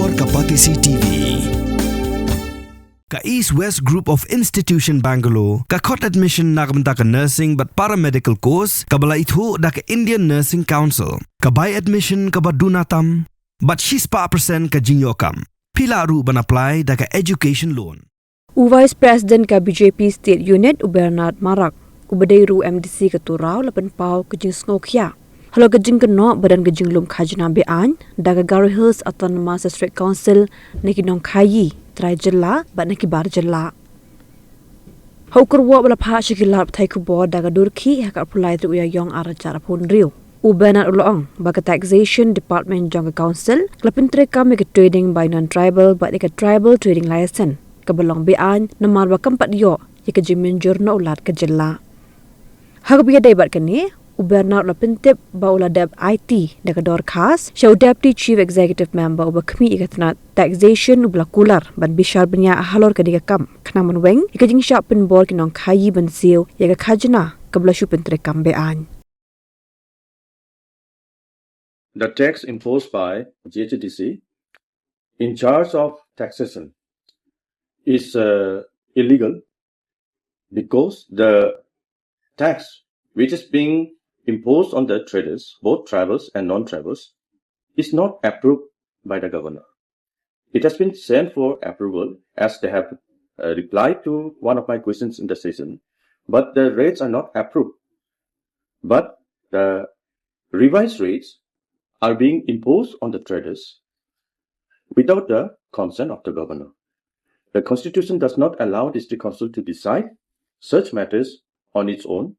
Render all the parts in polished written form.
Bor Kapatisi TV. Ka East West Group of Institution Bangalore, ka khot admission nagmenta ka nursing but paramedical course, ka bala ithu da ka Indian Nursing Council, ka buy admission ka badunatam, but she's pa percent ka jinyokam. Pila ru ban apply da ka education loan. Vice President ka BJP State Unit Bernard Marak, ubadairu MDC ka Tura lapan pau ka jing Nongkhaïi. Halo ka jing Kynnoh badan ka jing lum Khajna Beaiñ, da ka Garo Hills Autonomous District Council neki Nongkhaïi. Try jilla but neki bar jilla. Haukur wa bala pha shikilap thai ku board daga durki haka apply tu ya yong ara cara pun riu. Ubenar ulong baga taxation department jong council klapintre kam ke trading by non-tribal but ke tribal trading license ke belong Beaiñ namar ba kampat yo ke Mynjur no ulat ke jilla. Hak biya dai bat kani Ubernar lapintip ba ula deb IT daga dor khas show deputy chief executive member uba kmi ikatna taxation ubla kular ban bishar banya halor kadiga kam knaman weng ikajing shop pin bor ki Nongkhaïi ban siu yaga Khajna kabla shupin tre kam Beaiñ. The tax imposed by GHDC in charge of taxation is illegal because the tax which is being imposed on the traders, both tribals and non-tribals, is not approved by the governor. It has been sent for approval as they have replied to one of my questions in the session, but the rates are not approved. But the revised rates are being imposed on the traders without the consent of the governor. The constitution does not allow district council to decide such matters on its own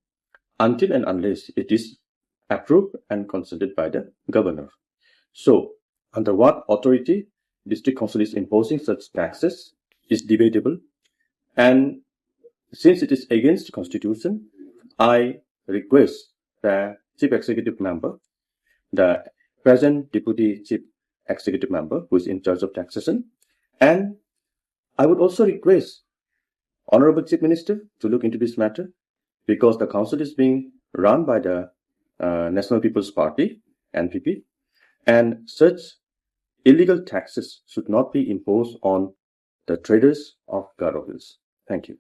until and unless it is approved and consented by the governor. So, under what authority district council is imposing such taxes is debatable, and since it is against the constitution, I request the chief executive member, the present deputy chief executive member who is in charge of taxation, and I would also request Honorable Chief Minister to look into this matter, because the council is being run by the National People's Party, NPP, and such illegal taxes should not be imposed on the traders of Garo Hills. Thank you.